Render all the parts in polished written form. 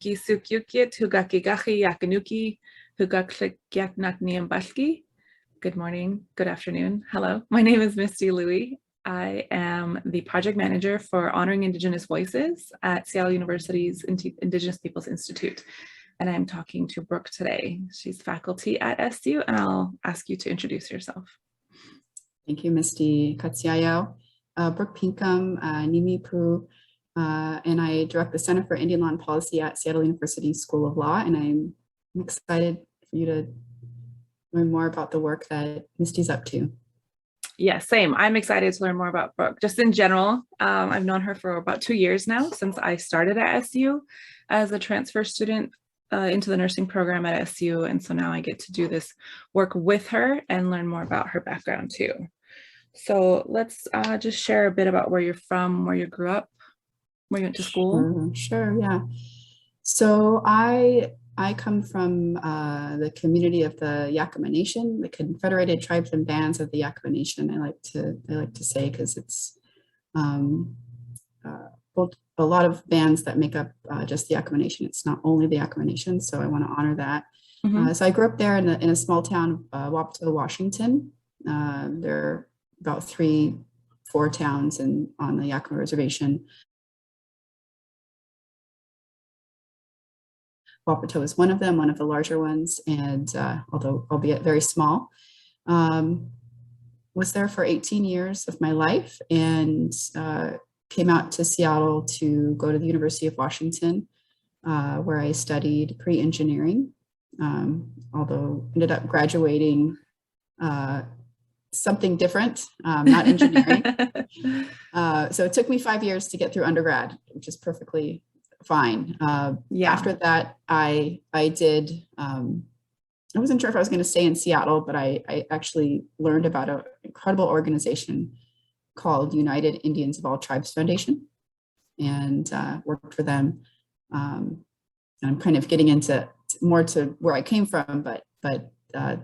Gisukyukyit Hugakigachi Yakanuki Hugaklikyaknakniambalki. Good morning, good afternoon. Hello, my name is Misty Louie. I am the project manager for Honoring Indigenous Voices at Seattle University's Indigenous Peoples Institute. And I'm talking to Brooke today. She's faculty at SU, and I'll ask you to introduce yourself. Thank you, Misty. Katsiayo. Brooke Pinkham, Niimiipuu, and I direct the Center for Indian Law and Policy at Seattle University School of Law, and I'm excited for you to learn more about the work that Misty's up to. Yeah, same. I'm excited to learn more about Brooke. Just in general, I've known her for about 2 years now, since I started at SU as a transfer student into the nursing program at SU. And so now I get to do this work with her and learn more about her background too. So let's just share a bit about where you're from, where you grew up, where you went to school. Sure, yeah. So I come from the community of the Yakama Nation, the Confederated Tribes and Bands of the Yakama Nation. I like to say, because it's both a lot of bands that make up just the Yakama Nation. It's not only the Yakama Nation, so I want to honor that. So I grew up there in a small town of Wapato, Washington. There are about 3-4 towns on the Yakama Reservation. Wapato is one of them, one of the larger ones, and although albeit very small, was there for 18 years of my life, and came out to Seattle to go to the University of Washington, where I studied pre-engineering, although ended up graduating something different, not engineering. So it took me 5 years to get through undergrad, which is perfectly fine. Yeah. After that, I did, I wasn't sure if I was going to stay in Seattle, but I actually learned about an incredible organization called United Indians of All Tribes Foundation, and worked for them. And I'm kind of getting into more to where I came from, but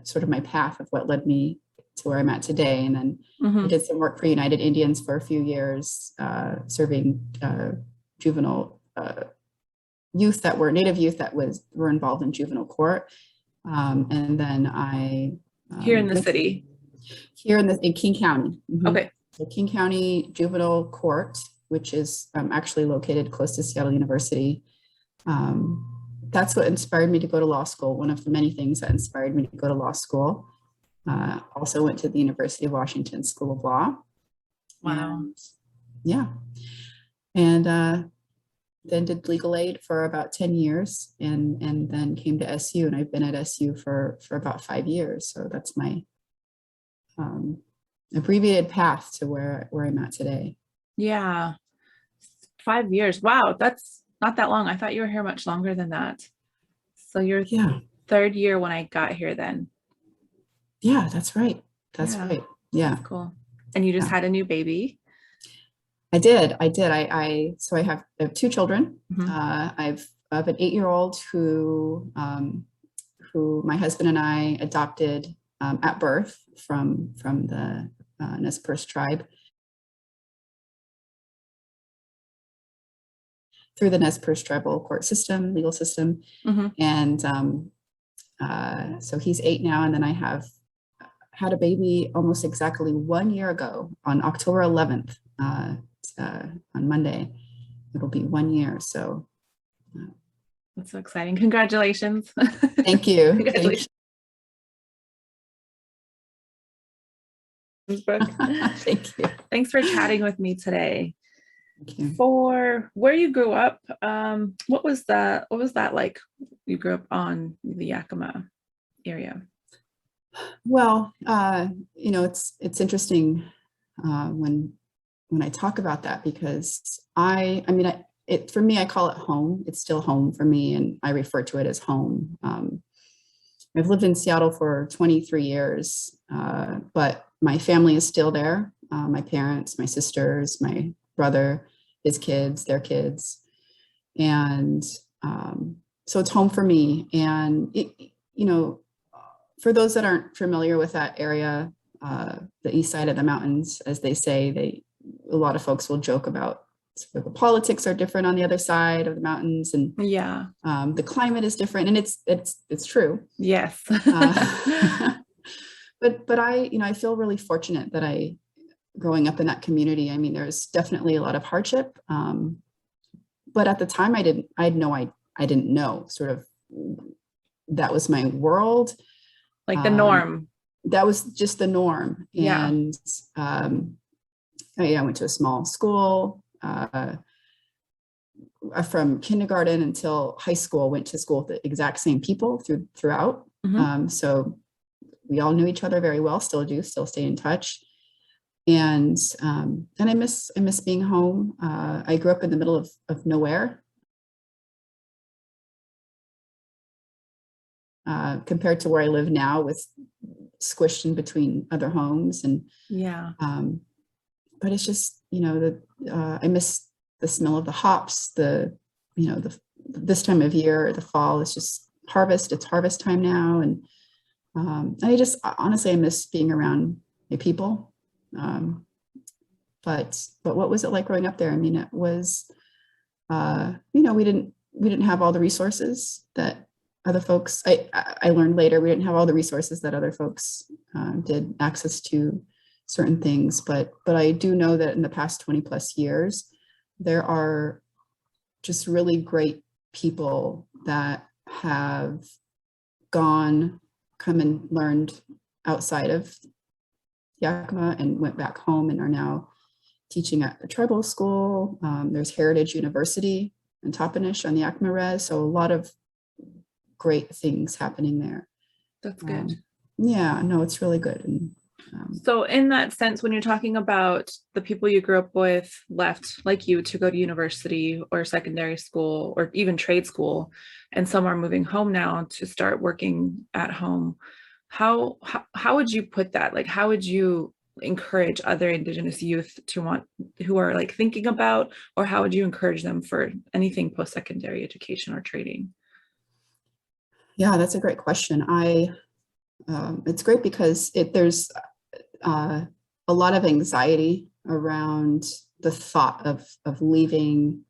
sort of my path of what led me to where I'm at today. And then I did some work for United Indians for a few years, serving juvenile youth that were Native youth that were involved in juvenile court. And then I here in the city, here in King County. Okay. The King County Juvenile Court, which is actually located close to Seattle University. That's what inspired me to go to law school. One of the many things that inspired me to go to law school. Also went to the University of Washington School of Law. Wow. And, yeah. And then did legal aid for about 10 years, and then came to SU, and I've been at SU for about 5 years. So that's my abbreviated path to where I'm at today. Yeah. 5 years. Wow. That's not that long. I thought you were here much longer than that. So you're third year when I got here then. Yeah, that's right. That's right. Yeah. That's cool. And you just had a new baby. I did. So I have 2 children. I have an 8-year-old who my husband and I adopted at birth from the Nez Perce tribe, through the Nez Perce tribal court system, legal system. And so he's 8 now, and then I have had a baby almost exactly 1 year ago on October 11th. On Monday, it'll be 1 year. So that's so exciting. Congratulations. Thank you. Congratulations. Thank you. Thanks for chatting with me today. Thank you. For where you grew up, what was that like? You grew up on the Yakama area. Well, it's interesting when I talk about that, because for me, I call it home. It's still home for me, and I refer to it as home. I've lived in Seattle for 23 years, but my family is still there. My parents, my sisters, my brother, his kids, their kids. And so it's home for me. And, for those that aren't familiar with that area, the east side of the mountains, as they say, a lot of folks will joke about the politics are different on the other side of the mountains, and yeah, the climate is different, and it's true. yes. But I feel really fortunate that growing up in that community, I mean, there's definitely a lot of hardship. But at the time I didn't know sort of that was my world. Like the norm. That was just the norm. Yeah. And I went to a small school, from kindergarten until high school, went to school with the exact same people throughout. Mm-hmm. So we all knew each other very well, still do, still stay in touch. And I miss being home. I grew up in the middle of nowhere. Compared to where I live now, with squished in between other homes. And yeah. But it's just, I miss the smell of the hops, this time of year, the fall, it's just harvest. It's harvest time now. And honestly, I miss being around my people. But what was it like growing up there? I mean, it was, we didn't have all the resources that other folks, I learned later, we didn't have all the resources that other folks did, access to certain things. But I do know that in the past 20 plus years, there are just really great people that have come and learned outside of Yakama and went back home and are now teaching at a tribal school. There's Heritage University in Toppenish on the Yakama Res. So a lot of great things happening there. That's good. Yeah, no, it's really good. And so in that sense, when you're talking about the people you grew up with left, like you, to go to university or secondary school or even trade school, and some are moving home now to start working at home, how would you put that? Like, how would you encourage other Indigenous youth who are like thinking about, or how would you encourage them for anything post-secondary education or trading? Yeah, that's a great question. It's great because there's a lot of anxiety around the thought of leaving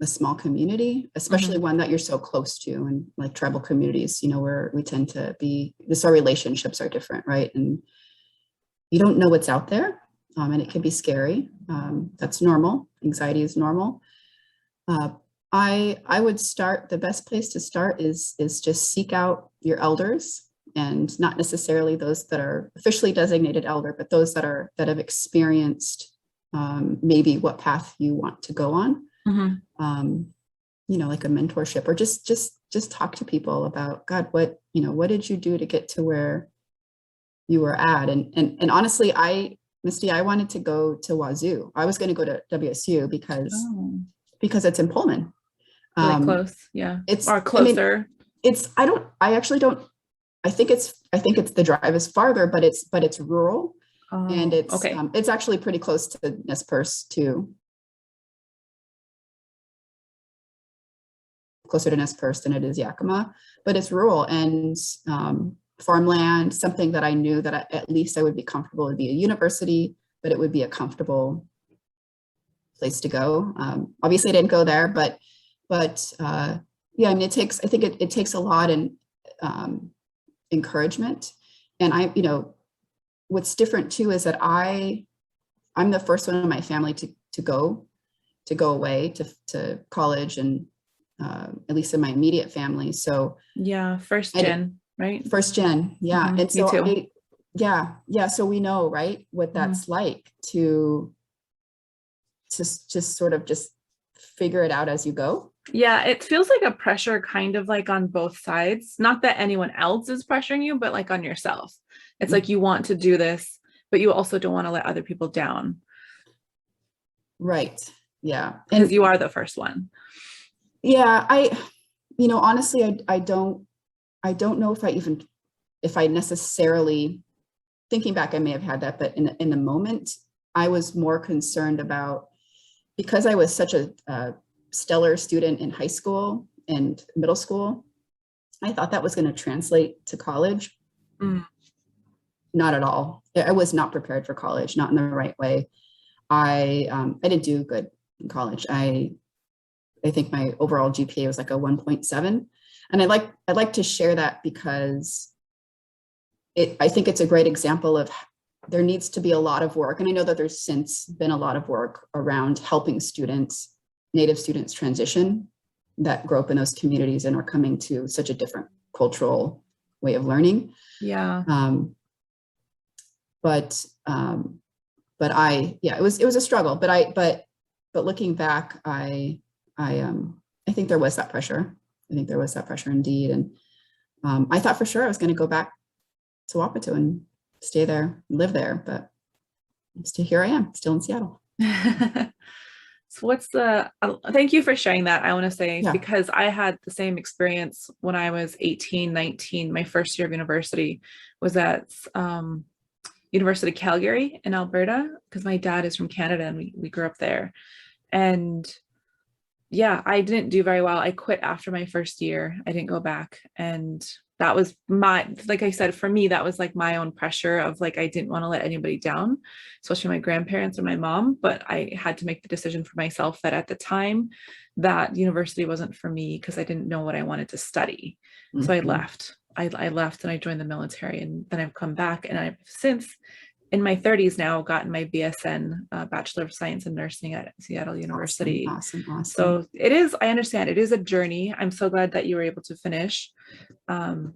a small community, especially one that you're so close to, and like tribal communities, where we tend to be, our relationships are different, right? And you don't know what's out there, and it can be scary. That's normal. Anxiety is normal. I would start, the best place to start is just seek out your elders, and not necessarily those that are officially designated elder, but those that have experienced maybe what path you want to go on. Like a mentorship, or just talk to people about, God, what did you do to get to where you were at? And honestly, Misty, I wanted to go to Wazoo. I was going to go to WSU because it's in Pullman. Really close, yeah. It's or closer. I think it's the drive is farther, but it's rural, and it's actually pretty close to Nez Perce too. Closer to Nez Perce than it is Yakama, but it's rural and farmland. Something that I knew that at least I would be comfortable. It would be a university, but it would be a comfortable place to go. Obviously, I didn't go there, but yeah, I mean, it takes a lot and encouragement. And what's different too is that I'm the first one in my family to go away to college, and at least in my immediate family. So yeah, first gen, right? First gen, yeah. And so so we know, right, what that's like to just sort of just figure it out as you go. Yeah, it feels like a pressure kind of like on both sides. Not that anyone else is pressuring you, but like on yourself. It's like you want to do this, but you also don't want to let other people down. Right. Yeah. Because you are the first one. Yeah. Honestly, I don't know if I necessarily, thinking back, I may have had that, but in the moment, I was more concerned about, because I was such a stellar student in high school and middle school, I thought that was going to translate to college. Not at all. I was not prepared for college, not in the right way. I didn't do good in college. I think my overall GPA was like a 1.7. And I like to share that because I think it's a great example of there needs to be a lot of work. And I know that there's since been a lot of work around helping students, Native students transition that grow up in those communities and are coming to such a different cultural way of learning. Yeah. It was a struggle, but looking back, I think there was that pressure. I think there was that pressure indeed. And I thought for sure I was going to go back to Wapato and stay there, live there, but here I am, still in Seattle. So thank you for sharing that. I want to say, Yeah. because I had the same experience when I was 18, 19, my first year of university was at University of Calgary in Alberta, because my dad is from Canada and we grew up there. And yeah, I didn't do very well. I quit after my first year. I didn't go back. And that was like I said, for me, that was like my own pressure of like, I didn't want to let anybody down, especially my grandparents or my mom, but I had to make the decision for myself that at the time that university wasn't for me because I didn't know what I wanted to study. Mm-hmm. So I left. I left and I joined the military, and then I've come back, and I've since in my 30s now gotten my BSN, Bachelor of Science in Nursing at Seattle University. Awesome. So it is, I understand it is a journey. I'm so glad that you were able to finish. And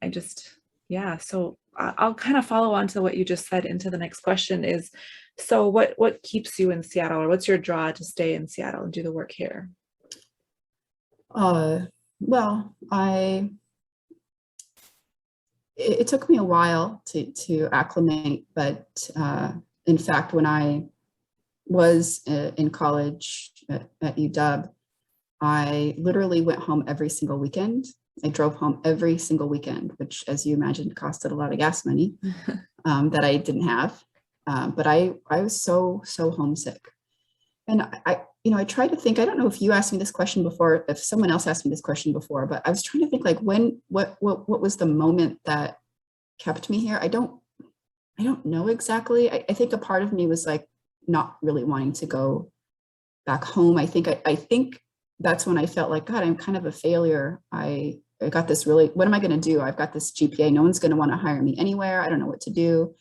I just, yeah, so I'll kind of follow on to what you just said into the next question is, so what keeps you in Seattle, or what's your draw to stay in Seattle and do the work here? Well, it took me a while to acclimate, but in fact, when I was in college at UW, I literally went home every single weekend. I drove home every single weekend, which, as you imagine, costed a lot of gas money that I didn't have. But I was so homesick. And I tried to think, I don't know if you asked me this question before, if someone else asked me this question before, but I was trying to think like what was the moment that kept me here? I don't know exactly. I think a part of me was like not really wanting to go back home. I think that's when I felt like, God, I'm kind of a failure. I got this what am I going to do? I've got this GPA. No one's going to want to hire me anywhere. I don't know what to do.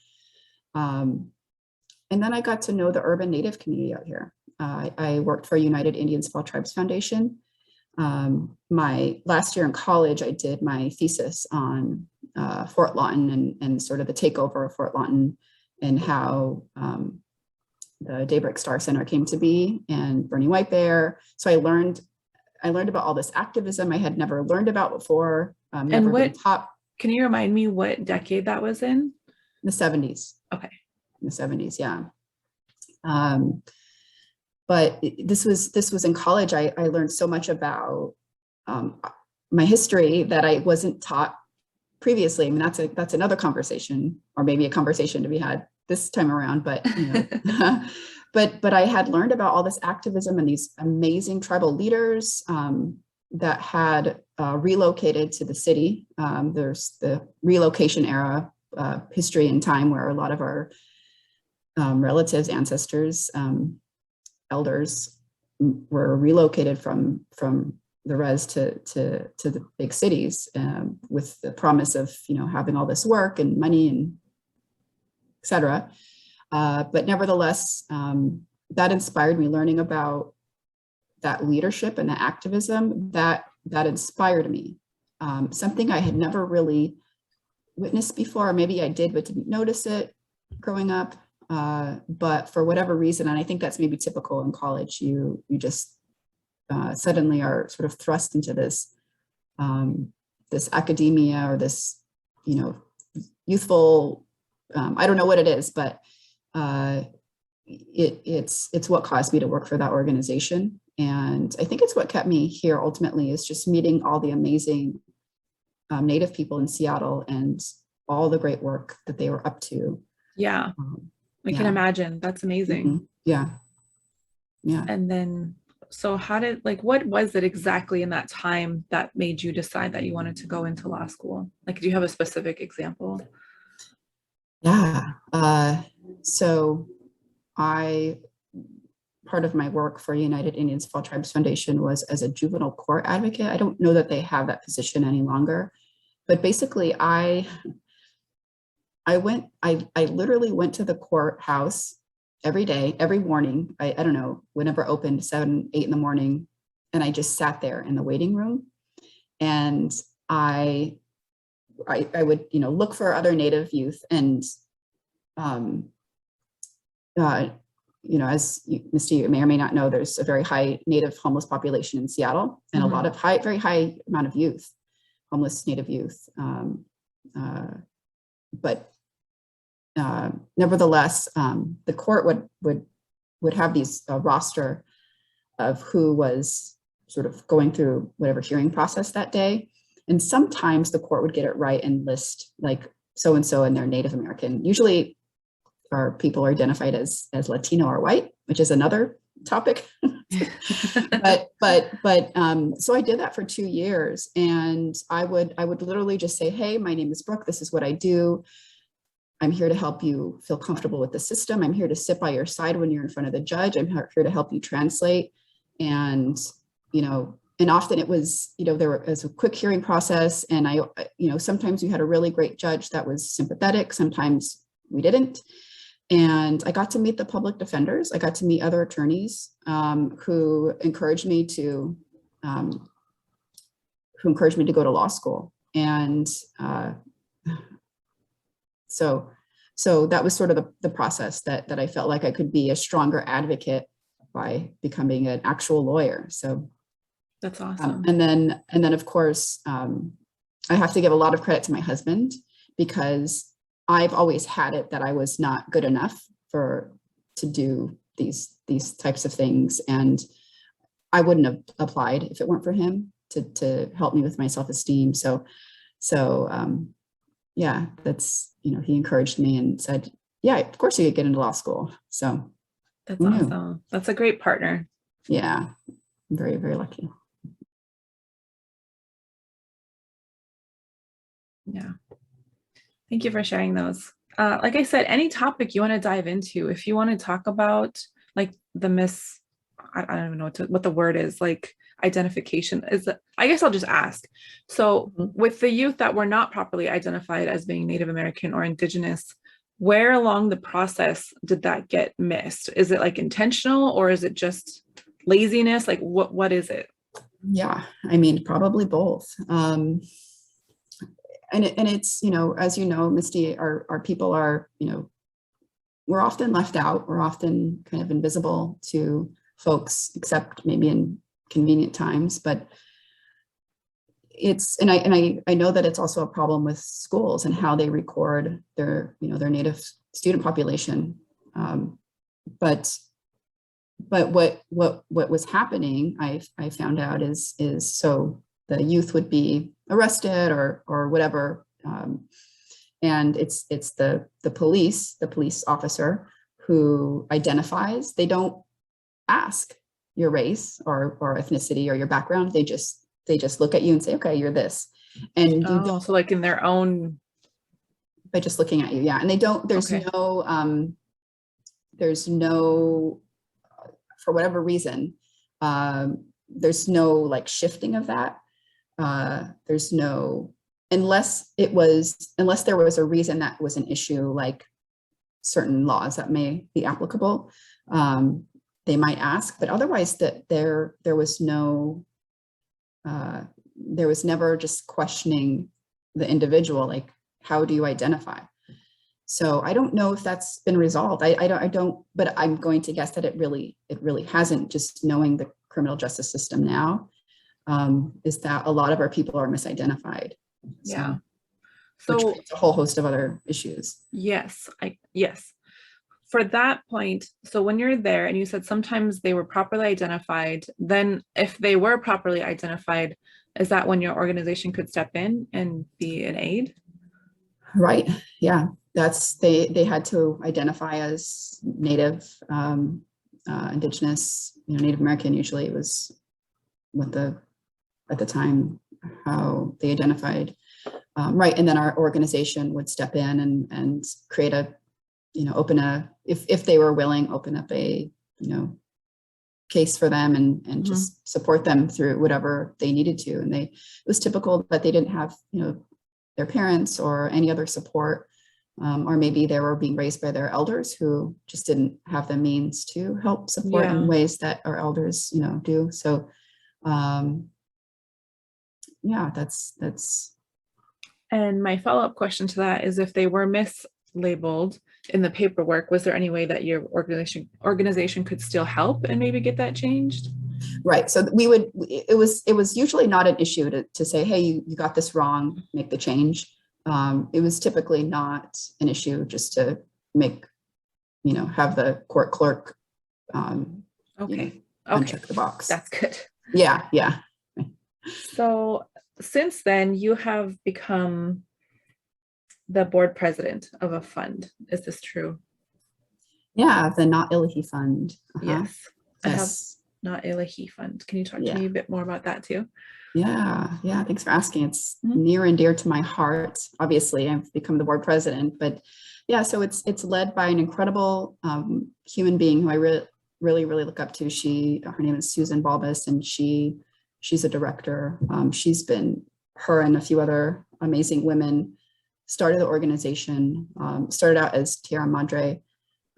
And then I got to know the urban Native community out here. I worked for United Indians of All Tribes Foundation. My last year in college, I did my thesis on Fort Lawton and sort of the takeover of Fort Lawton and how the Daybreak Star Center came to be, and Bernie White Bear. So I learned about all this activism I had never learned about before. Never been taught. Can you remind me what decade that was in? The 70s. Okay. In the 70s, yeah. But this was in college. I learned so much about my history that I wasn't taught previously. I mean, that's another conversation, or maybe a conversation to be had this time around. But but I had learned about all this activism and these amazing tribal leaders that had relocated to the city. There's the relocation era history and time where a lot of our relatives, ancestors, elders were relocated from the res to the big cities with the promise of having all this work and money and etc. But nevertheless, that inspired me. Learning about that leadership and the activism that inspired me. Something I had never really witnessed before, or maybe I did but didn't notice it growing up. But for whatever reason, and I think that's maybe typical in college, you just suddenly are sort of thrust into this this academia or this youthful, I don't know what it is, but it's what caused me to work for that organization. And I think it's what kept me here ultimately, is just meeting all the amazing Native people in Seattle and all the great work that they were up to. Yeah. I can imagine. That's amazing. Mm-hmm. Yeah. And then, so what was it exactly in that time that made you decide that you wanted to go into law school? Like, do you have a specific example? Yeah. So I part of my work for United Indians of All Tribes Foundation was as a juvenile court advocate. I don't know that they have that position any longer, but basically I literally went to the courthouse every day, every morning. I don't know, whenever it opened, 7, 8 in the morning. And I just sat there in the waiting room. And I would, look for other Native youth. And, as Misty, you may or may not know, there's a very high Native homeless population in Seattle, and a lot of very high amount of youth, homeless Native youth. But nevertheless, the court would have these roster of who was sort of going through whatever hearing process that day. And sometimes the court would get it right and list like so-and-so and they're Native American. Usually our people are identified as Latino or white, which is another topic. but so I did that for 2 years, and I would literally just say, hey, my name is Brooke. This is what I do. I'm here to help you feel comfortable with the system. I'm here to sit by your side when you're in front of the judge. I'm here to help you translate. And, and often it was, there was a quick hearing process. And sometimes we had a really great judge that was sympathetic. Sometimes we didn't. And I got to meet the public defenders. I got to meet other attorneys who encouraged me to go to law school. And so that was sort of the process that I felt like I could be a stronger advocate by becoming an actual lawyer. So that's awesome. And then of course, I have to give a lot of credit to my husband, because I've always had it that I was not good enough to do these types of things. And I wouldn't have applied if it weren't for him to help me with my self-esteem. So yeah, that's, he encouraged me and said, yeah, of course you could get into law school. So that's awesome. That's a great partner. Yeah, I'm very, very lucky. Yeah. Thank you for sharing those. Like I said, any topic you want to dive into, if you want to talk about like I don't even know what the word is, like identification is, I guess I'll just ask. So with the youth that were not properly identified as being Native American or Indigenous, where along the process did that get missed? Is it like intentional, or is it just laziness? Like what is it? Yeah, I mean, probably both. And it's, as you know, Misty, our people are, we're often left out. We're often kind of invisible to folks, except maybe in convenient times. But it's, and I know that it's also a problem with schools and how they record their Native student population. But what was happening, I found out is so the youth would be arrested or whatever, and it's the police officer who identifies. They don't ask your race or ethnicity or your background. They just look at you and say, okay, you're this, and so like in their own, by just looking at you, yeah. And they don't. There's no for whatever reason, there's no like shifting of that. There's no, unless there was a reason that was an issue, like certain laws that may be applicable, they might ask, but otherwise that there was no, there was never just questioning the individual, like, how do you identify? So I don't know if that's been resolved. I don't, but I'm going to guess that it really hasn't, just knowing the criminal justice system now, is that a lot of our people are misidentified. Yeah. So a whole host of other issues. Yes. Yes. For that point, so when you're there and you said sometimes they were properly identified, then if they were properly identified, is that when your organization could step in and be an aid? Right. Yeah. That's, they had to identify as Native, Indigenous, Native American. Usually it was what at the time, how they identified. Right. And then our organization would step in and create a, open a, if they were willing, open up a, case for them and just support them through whatever they needed to. And it was typical that they didn't have, their parents or any other support, or maybe they were being raised by their elders who just didn't have the means to help support in ways that our elders, do. So, that's. And my follow-up question to that is, if they were mislabeled in the paperwork, was there any way that your organization could still help and maybe get that changed? Right. So it was usually not an issue to say, hey, you got this wrong, make the change. It was typically not an issue just to make, have the court clerk, uncheck the box. That's good. Yeah. So since then, you have become the board president of a fund. Is this true? Yeah, the Not Ilahi Fund. Yes. I have Not Ilahi Fund. Can you talk to me a bit more about that too? Yeah. Thanks for asking. It's near and dear to my heart. Obviously, I've become the board president, but yeah, so it's led by an incredible human being who I really look up to. Her name is Susan Balbus, and she's a director. Her and a few other amazing women started the organization. Started out as Tierra Madre,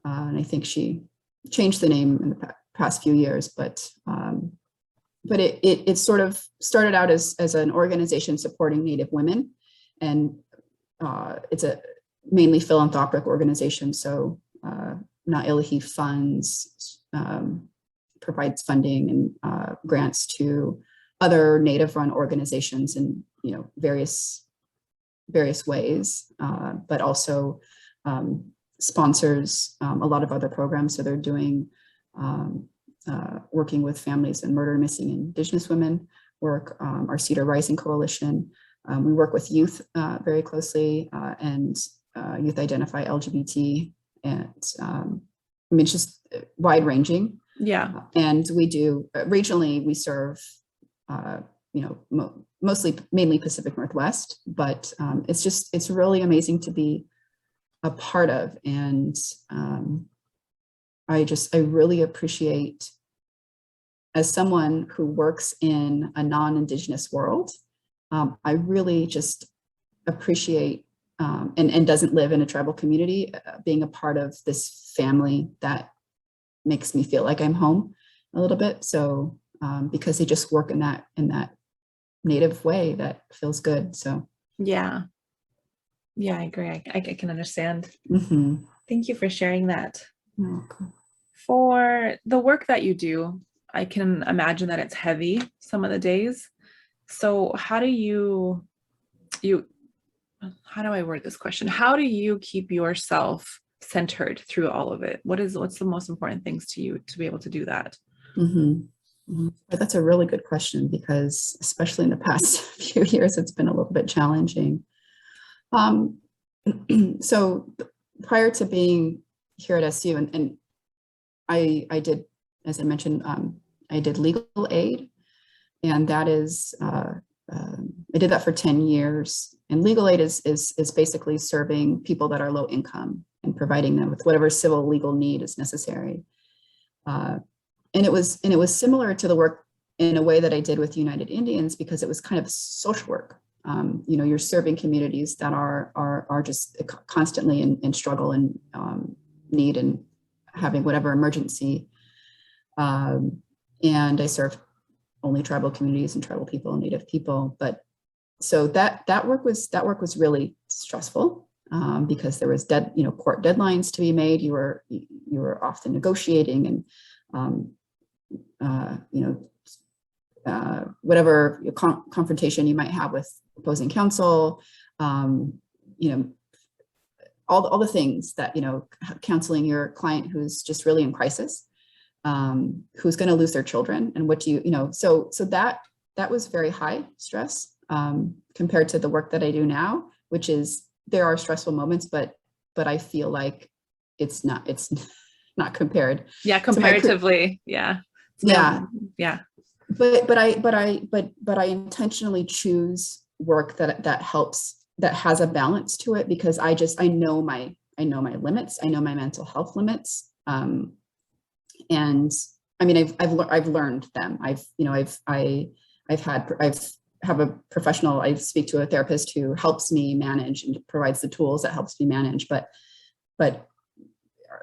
and I think she changed the name in the past few years, but it sort of started out as an organization supporting Native women, and it's a mainly philanthropic organization. So Not Ilahi funds, provides funding and grants to other Native-run organizations in various ways, but also sponsors a lot of other programs. So they're doing working with families and murdered and missing Indigenous women work, our Cedar Rising Coalition. We work with youth very closely, and youth identify LGBT, and it's just wide ranging. Yeah. And we do regionally, we serve mainly Pacific Northwest, but it's really amazing to be a part of. And I really appreciate, as someone who works in a non-Indigenous world, I really just appreciate and doesn't live in a tribal community, being a part of this family that makes me feel like I'm home a little bit. So because they just work in that Native way that feels good. So yeah, I agree. I can understand. Mm-hmm. Thank you for sharing that. Okay. For the work that you do, I can imagine that it's heavy some of the days. So how do I word this question? How do you keep yourself centered through all of it? What's the most important things to you to be able to do that? Mm-hmm. That's a really good question, because especially in the past few years, it's been a little bit challenging. So prior to being here at SU, and I did, as I mentioned, I did legal aid, and that is, I did that for 10 years. And legal aid is basically serving people that are low income and providing them with whatever civil legal need is necessary. And it was similar to the work in a way that I did with United Indians, because it was kind of social work. You're serving communities that are just constantly in struggle and need and having whatever emergency. And I served only tribal communities and tribal people and Native people. But so that work was really stressful, because there was court deadlines to be made. You were often negotiating and whatever confrontation you might have with opposing counsel, all the things that, counseling your client who's just really in crisis, who's going to lose their children, and what do so that was very high stress compared to the work that I do now, which is, there are stressful moments, but I feel like it's not compared. Yeah, comparatively. Yeah. But I intentionally choose work that helps, that has a balance to it, because I know my limits. I know my mental health limits. And I mean, I've learned them. I've have a professional, I speak to a therapist who helps me manage and provides the tools that helps me manage, but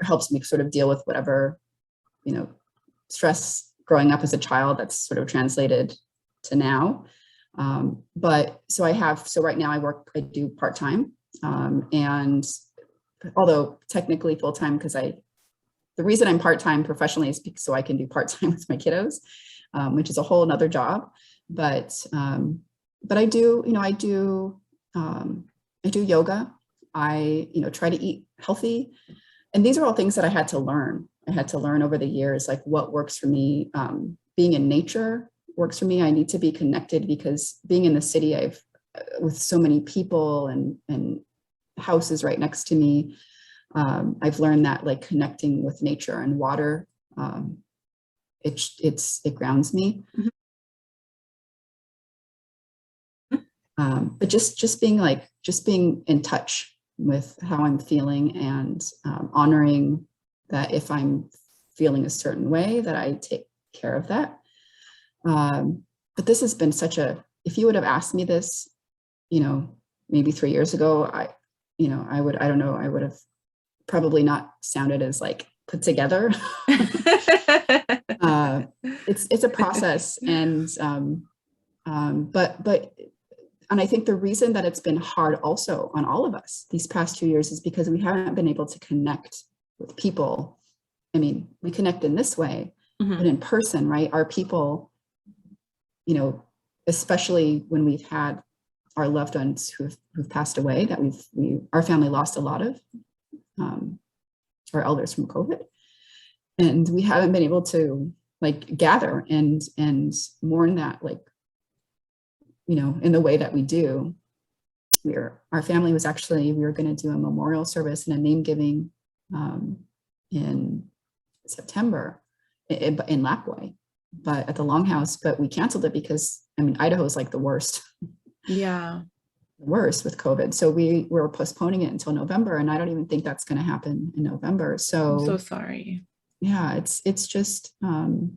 helps me sort of deal with whatever, stress growing up as a child that's sort of translated to now. But so right now I do part-time. And although technically full-time, because the reason I'm part-time professionally is so I can do part-time with my kiddos, which is a whole nother job. But I do yoga. I, try to eat healthy. And these are all things that I had to learn. I had to learn over the years, like what works for me. Being in nature works for me. I need to be connected because being in the city, with so many people and houses right next to me, I've learned that like connecting with nature and water, it grounds me. But just being in touch with how I'm feeling and honoring that if I'm feeling a certain way, that I take care of that. But this has been if you would have asked me this, maybe 3 years ago, I would have probably not sounded as like put together. It's a process, and I think the reason that it's been hard also on all of us these past 2 years is because we haven't been able to connect with people. I mean, we connect in this way, but in person, right? Our people, especially when we've had our loved ones who've passed away, that our family lost a lot of our elders from COVID, and we haven't been able to like gather and mourn that, like, in the way that we do. Our family was we were going to do a memorial service and a name giving in September in Lapwai, but at the Longhouse, but we canceled it because Idaho is like the worst. Yeah. Worst with COVID. So we were postponing it until November, and I don't even think that's going to happen in November. So I'm so sorry. Yeah, it's just so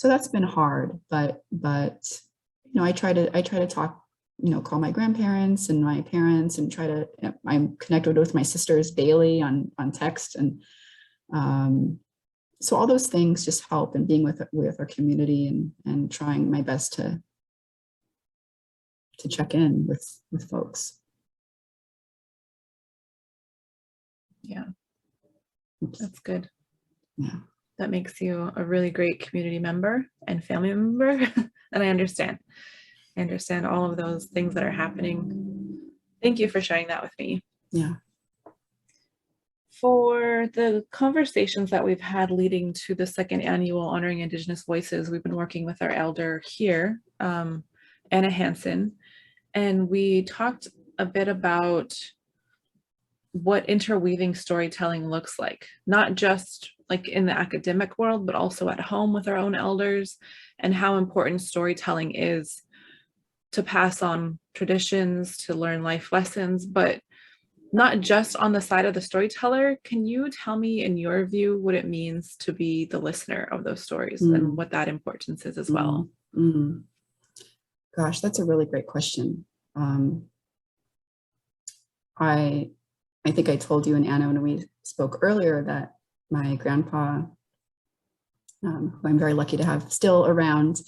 that's been hard, but I try to talk, call my grandparents and my parents and I'm connected with my sisters daily on text. And so all those things just help, and being with our community and trying my best to check in with folks. Yeah, that's good. Yeah. That makes you a really great community member and family member. And I understand all of those things that are happening. Thank you for sharing that with me. Yeah. For the conversations that we've had leading to the second annual Honoring Indigenous Voices, we've been working with our elder here, Anna Hansen, and we talked a bit about what interweaving storytelling looks like, not just like in the academic world, but also at home with our own elders, and how important storytelling is to pass on traditions, to learn life lessons, but not just on the side of the storyteller. Can you tell me, in your view, what it means to be the listener of those stories and what that importance is as well? Gosh, that's a really great question. I think I told you and Anna when we spoke earlier that my grandpa, who I'm very lucky to have still around,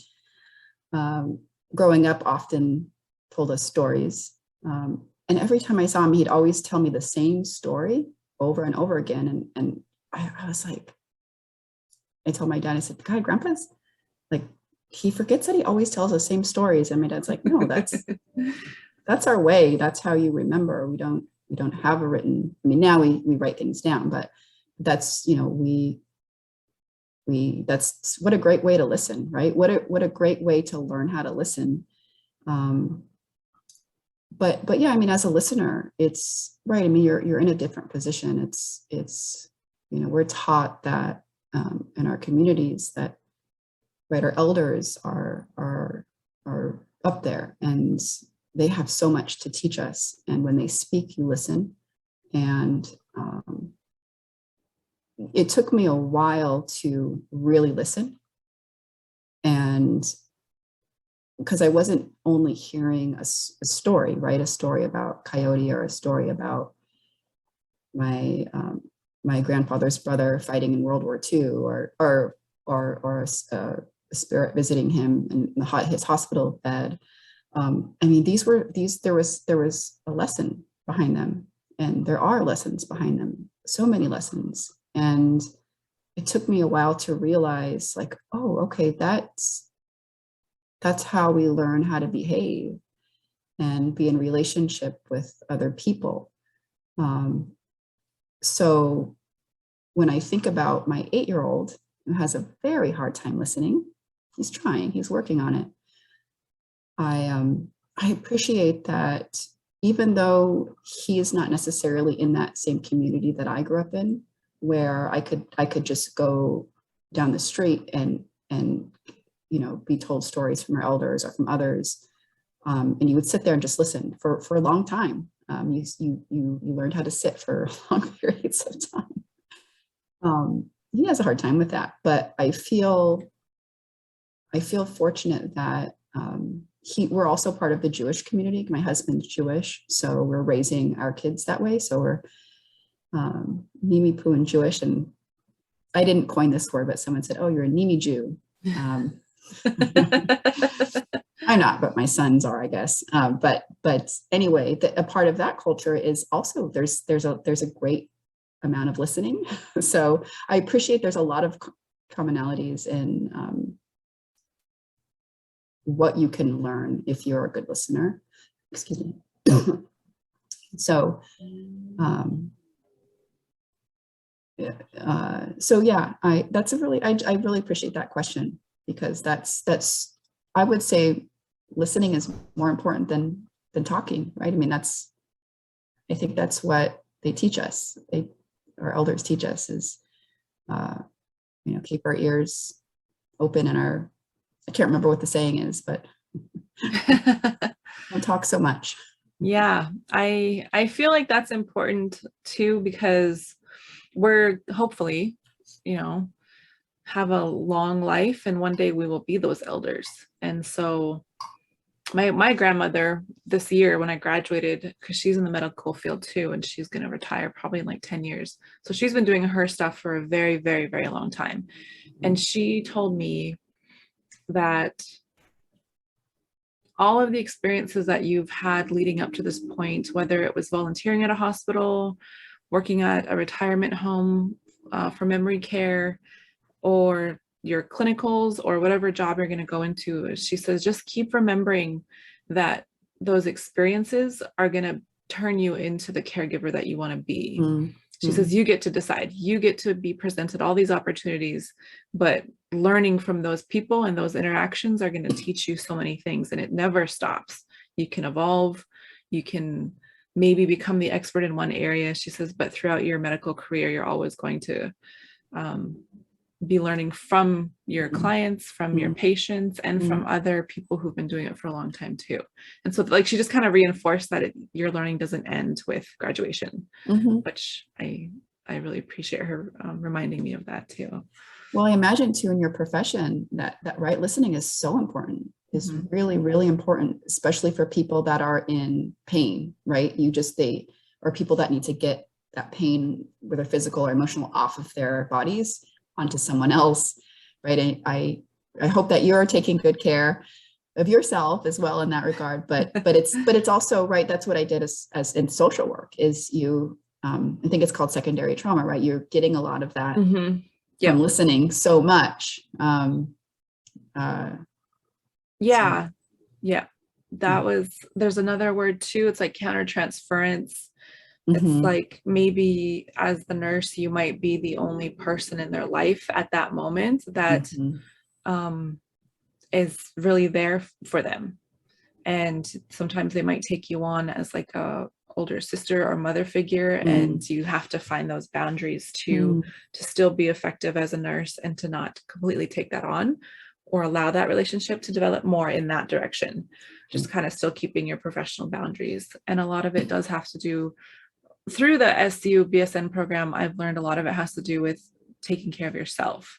growing up often told us stories. And every time I saw him, he'd always tell me the same story over and over again. And I was like, I told my dad, I said, God, Grandpa's like, he forgets that he always tells the same stories. And my dad's like, no, that's our way. That's how you remember. We don't have a written, now we write things down, but that's, that's what a great way to listen, right? What a great way to learn how to listen. But yeah, as a listener, it's right. You're in a different position. It's we're taught that in our communities that, right, our elders are up there and they have so much to teach us. And when they speak, you listen. And it took me a while to really listen. And because I wasn't only hearing a story, right? A story about Coyote, or a story about my my grandfather's brother fighting in World War II, or a spirit visiting him in his hospital bed. I mean, there was a lesson behind them, and there are lessons behind them, so many lessons. And it took me a while to realize, like, oh, okay, that's how we learn how to behave and be in relationship with other people. So when I think about my 8-year-old who has a very hard time listening, he's trying, he's working on it. I appreciate that, even though he is not necessarily in that same community that I grew up in, where I could just go down the street and be told stories from our elders or from others, and you would sit there and just listen for a long time. You learned how to sit for long periods of time. He has a hard time with that, but I feel fortunate that we're also part of the Jewish community. My husband's Jewish, so we're raising our kids that way. So we're Niimiipuu and Jewish, and I didn't coin this word, but someone said, "Oh, you're a Niimi Jew." I'm not, but my sons are, I guess. But anyway, a part of that culture is also there's a great amount of listening. So I appreciate there's a lot of commonalities in what you can learn if you're a good listener. Excuse me. So yeah, I really appreciate that question, because that's I would say listening is more important than talking, right? I mean, I think that's what they teach us. Our elders teach us is, keep our ears open and I can't remember what the saying is, but don't talk so much. Yeah, I feel like that's important too, because we're hopefully, have a long life, and one day we will be those elders. And so my grandmother this year when I graduated, because she's in the medical field too, and she's going to retire probably in like 10 years. So she's been doing her stuff for a very, very, very long time. And she told me that all of the experiences that you've had leading up to this point, whether it was volunteering at a hospital, working at a retirement home for memory care, or your clinicals, or whatever job you're going to go into, she says, just keep remembering that those experiences are going to turn you into the caregiver that you want to be. She says, you get to decide, you get to be presented all these opportunities, but learning from those people and those interactions are going to teach you so many things, and it never stops. You can evolve, you can maybe become the expert in one area, she says, but throughout your medical career, you're always going to be learning from your clients, from your patients, and from other people who've been doing it for a long time too. And so like she just kind of reinforced that your learning doesn't end with graduation, which I really appreciate her reminding me of that too. Well, I imagine too in your profession that right listening is so important, is really, really important, especially for people that are in pain, right? Or people that need to get that pain, whether physical or emotional, off of their bodies onto someone else, right? I hope that you're taking good care of yourself as well in that regard, but it's also, right, that's what I did as in social work, is I think it's called secondary trauma, right? You're getting a lot of that from listening so much. There's another word too, it's like countertransference. It's like maybe as the nurse, you might be the only person in their life at that moment that is really there for them. And sometimes they might take you on as like a older sister or mother figure, and you have to find those boundaries to still be effective as a nurse, and to not completely take that on or allow that relationship to develop more in that direction, just kind of still keeping your professional boundaries. And a lot of it does have to do through the SU BSN program. I've learned a lot of it has to do with taking care of yourself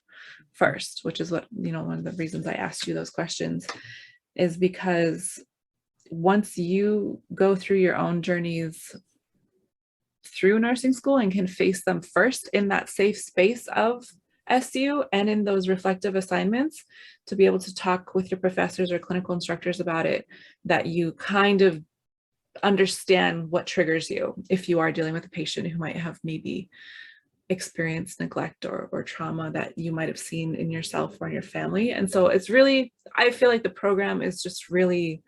first, which is what, one of the reasons I asked you those questions is because once you go through your own journeys through nursing school and can face them first in that safe space of SU and in those reflective assignments, to be able to talk with your professors or clinical instructors about it, that you kind of understand what triggers you if you are dealing with a patient who might have maybe experienced neglect or trauma that you might have seen in yourself or in your family. And so it's really, I feel like the program is just really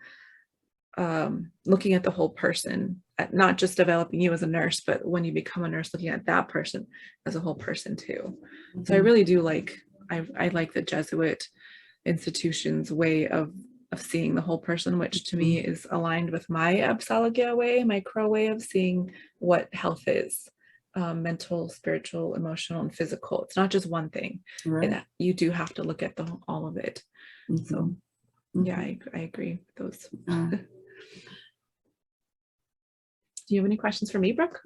looking at the whole person, at not just developing you as a nurse, but when you become a nurse, looking at that person as a whole person too. Mm-hmm. So I really do like, I like the Jesuit institution's way of seeing the whole person, which to me is aligned with my Absalagia way, my Crow way of seeing what health is, mental, spiritual, emotional, and physical. It's not just one thing. Right. You do have to look at all of it. Mm-hmm. So yeah, I agree with those. Do you have any questions for me, Brooke?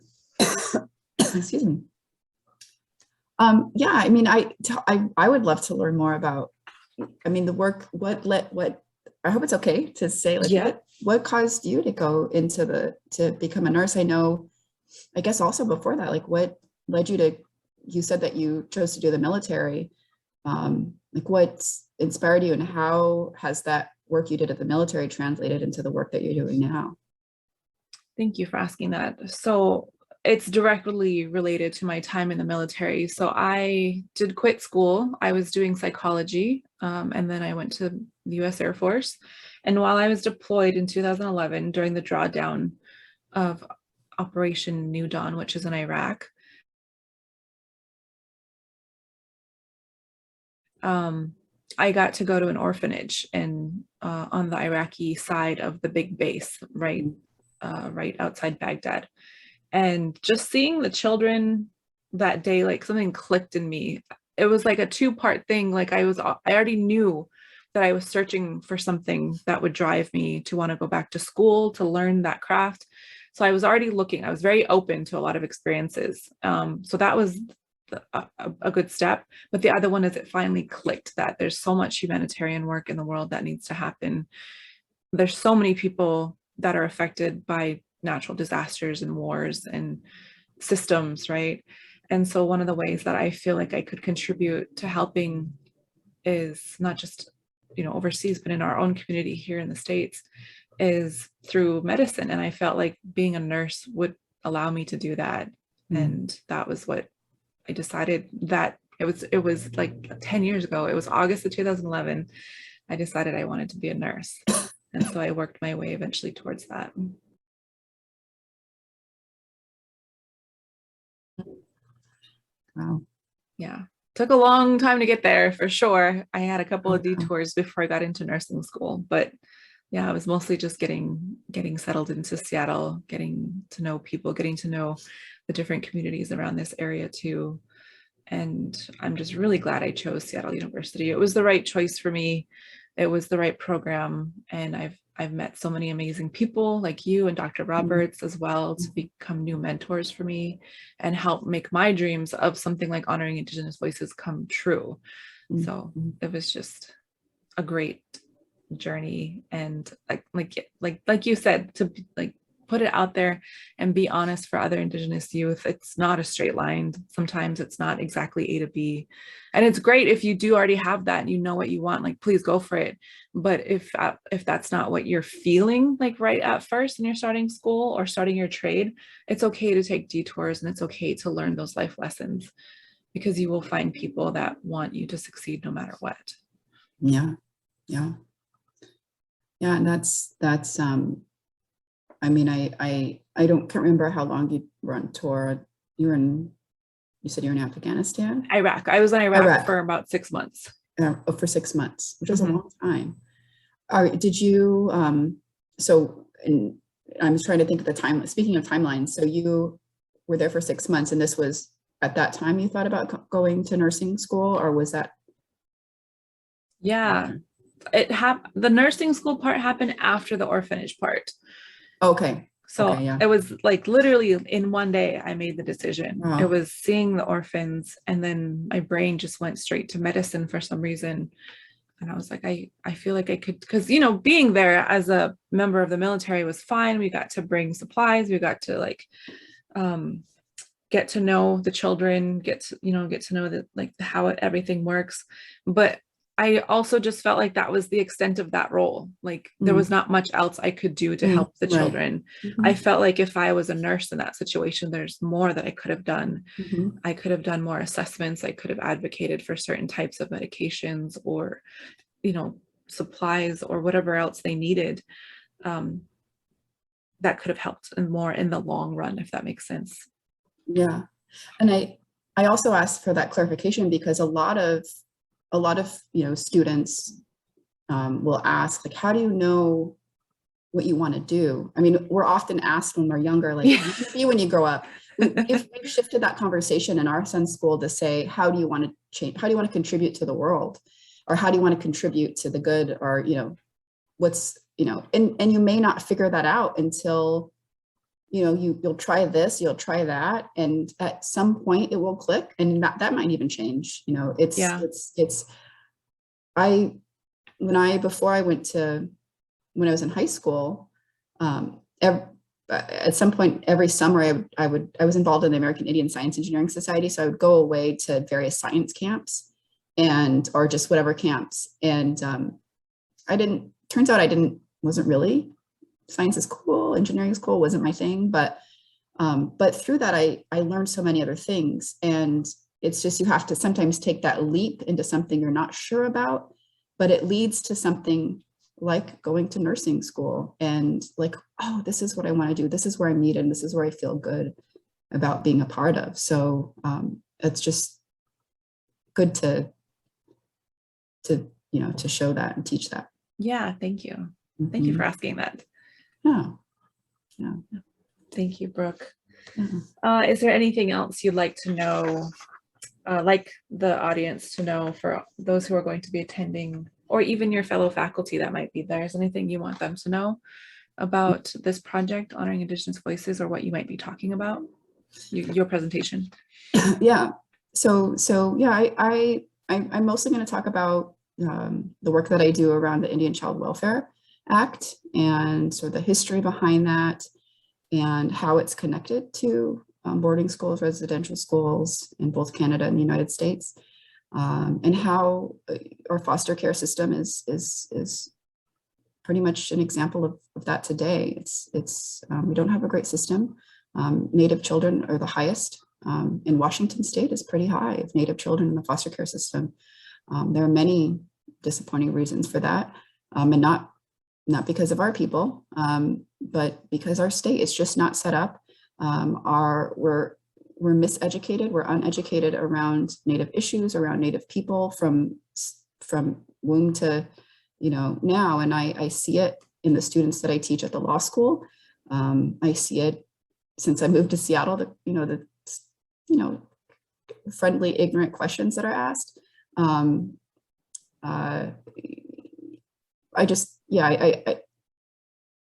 Excuse me. Yeah, I mean, I would love to learn more about, I mean, the work, what I hope it's okay to say, like, what caused you to go into to become a nurse? I know, I guess also before that, like, what led you to, you said that you chose to do the military. Like, what inspired you and how has that work you did at the military translated into the work that you're doing now? Thank you for asking that. So it's directly related to my time in the military. So I did quit school. I was doing psychology, and then I went to the U.S. Air Force. And while I was deployed in 2011 during the drawdown of Operation New Dawn, which is in Iraq, I got to go to an orphanage and on the Iraqi side of the big base, right outside Baghdad. And just seeing the children that day, like something clicked in me. It was like a two-part thing. Like I already knew that I was searching for something that would drive me to want to go back to school, to learn that craft. So I was already looking, I was very open to a lot of experiences. So that was a good step. But the other one is it finally clicked that there's so much humanitarian work in the world that needs to happen. There's so many people that are affected by natural disasters and wars and systems, right? And so one of the ways that I feel like I could contribute to helping is not just, overseas, but in our own community here in the States, is through medicine. And I felt like being a nurse would allow me to do that. And that was what I decided that it was like 10 years ago. It was August of 2011. I decided I wanted to be a nurse. And so I worked my way eventually towards that. Wow. Yeah. Took a long time to get there for sure. I had a couple of detours before I got into nursing school, but yeah, I was mostly just getting settled into Seattle, getting to know people, getting to know the different communities around this area too. And I'm just really glad I chose Seattle University. It was the right choice for me. It was the right program. And I've met so many amazing people like you and Dr. Roberts as well to become new mentors for me and help make my dreams of something like Honoring Indigenous Voices come true. So it was just a great journey. And like you said, to put it out there and be honest for other Indigenous youth. It's not a straight line. Sometimes it's not exactly A to B. And it's great if you do already have that and you know what you want, like, please go for it. But if that's not what you're feeling like right at first and you're starting school or starting your trade, it's okay to take detours and it's okay to learn those life lessons because you will find people that want you to succeed no matter what. Yeah. And that's I mean, I can't remember how long you were on tour. You said you were in Afghanistan? Iraq. I was in Iraq for about 6 months. For 6 months, which is a long time. Did you, and I was trying to think of the time, speaking of timelines, so you were there for 6 months and this was, at that time you thought about going to nursing school, or was that? Yeah, the nursing school part happened after the orphanage part. Okay. So Okay, yeah. it was like literally in one day I made the decision. Wow. It was seeing the orphans, and then my brain just went straight to medicine for some reason. And I was like, I feel like I could, because, you know, being there as a member of the military was fine. We got to bring supplies. We got to like get to know the children, get to know that like how everything works. But I also just felt like that was the extent of that role. Like there was not much else I could do to help the Right. children. I felt like if I was a nurse in that situation, there's more that I could have done. I could have done more assessments. I could have advocated for certain types of medications, or, you know, supplies or whatever else they needed. That could have helped and more in the long run, if that makes sense. Yeah. And I also asked for that clarification because a lot of, you know, students will ask, like, how do you know what you want to do? I mean, we're often asked when we're younger, like, what do you want to be when you grow up? We've shifted that conversation in our son's school to say, how do you want to change? How do you want to contribute to the world? Or how do you want to contribute to the good? Or, you know, what's, you know, and you may not figure that out until, you know, you'll try this, you'll try that. And at some point it will click, and that might even change. You know, before I went to, when I was in high school, at some point every summer I was involved in the American Indian Science Engineering Society. So I would go away to various science camps or just whatever camps. And turns out wasn't really, science is cool, engineering is cool, wasn't my thing. But through that, I learned so many other things. And it's just, you have to sometimes take that leap into something you're not sure about, but it leads to something like going to nursing school and like, oh, this is what I want to do. This is where I'm needed. And this is where I feel good about being a part of. So it's just good to you know, to show that and teach that. Yeah, thank you. Thank you for asking that. Yeah. Thank you, Brooke. Is there anything else you'd like to know, like the audience to know, for those who are going to be attending, or even your fellow faculty that might be there? Is anything you want them to know about this project, Honoring Indigenous Voices, or what you might be talking about, your presentation? Yeah. So yeah, I'm mostly going to talk about the work that I do around the Indian Child Welfare Act and sort of the history behind that and how it's connected to boarding schools, residential schools in both Canada and the United States, and how our foster care system is pretty much an example of that today. It's we don't have a great system. Native children are the highest. In Washington State is pretty high of Native children in the foster care system. There are many disappointing reasons for that, and not because of our people, but because our state is just not set up. We're miseducated, we're uneducated around Native issues, around Native people from womb to, you know, now. And I see it in the students that I teach at the law school. I see it since I moved to Seattle, the friendly, ignorant questions that are asked.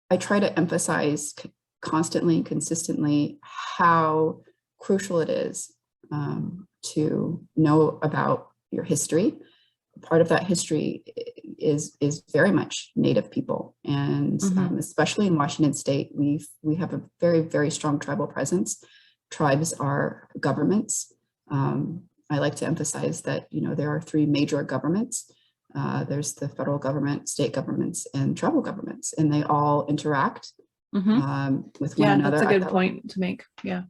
I try to emphasize constantly and consistently how crucial it is to know about your history. Part of that history is very much Native people, and especially in Washington State, we have a very, very strong tribal presence. Tribes are governments. I like to emphasize that, you know, there are three major governments. There's the federal government, state governments, and tribal governments, and they all interact with one another. That's a good point to make. Yeah.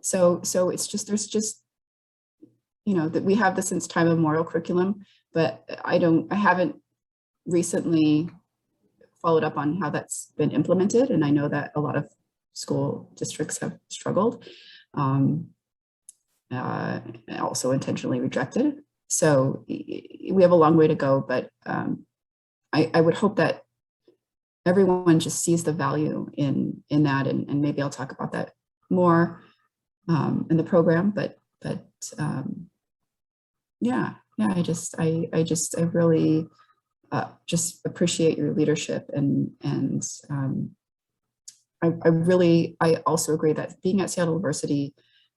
So it's just, there's just, you know, that we have this since time immemorial curriculum, but I haven't recently followed up on how that's been implemented, and I know that a lot of school districts have struggled, also intentionally rejected. So we have a long way to go, but I would hope that everyone just sees the value in that, and maybe I'll talk about that more in the program. But I really just appreciate your leadership and I also agree that being at Seattle University,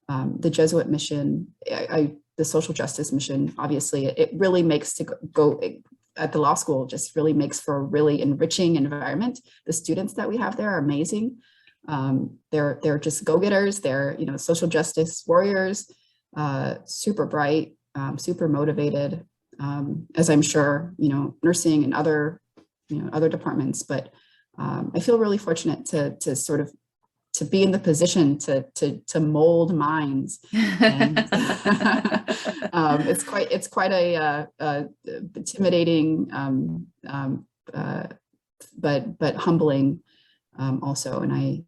the Jesuit mission, the social justice mission, obviously, it really makes to go at the law school, just really makes for a really enriching environment. The students that we have there are amazing. They're just go-getters. They're, you know, social justice warriors, super bright, super motivated, as I'm sure, you know, nursing and other, you know, other departments. But I feel really fortunate to sort of to be in the position to mold minds. And it's quite a intimidating, but humbling also. And I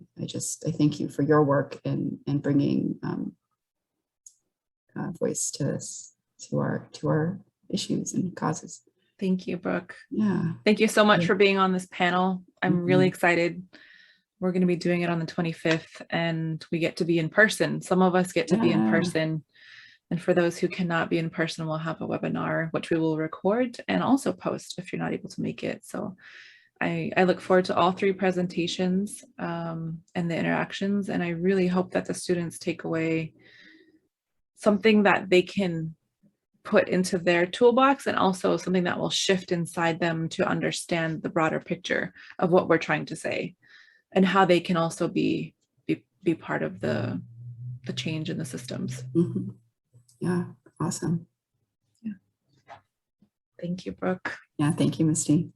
thank you for your work and bringing voice to our issues and causes. Thank you, Brooke. Yeah. Thank you so much for being on this panel. I'm really excited. We're going to be doing it on the 25th, and we get to be in person. Some of us get to be in person. And for those who cannot be in person, we'll have a webinar, which we will record and also post if you're not able to make it. So I look forward to all 3 presentations and the interactions. And I really hope that the students take away something that they can put into their toolbox, and also something that will shift inside them to understand the broader picture of what we're trying to say, and how they can also be part of the change in the systems. Mm-hmm. Yeah, awesome. Yeah. Thank you, Brooke. Yeah, thank you, Misty.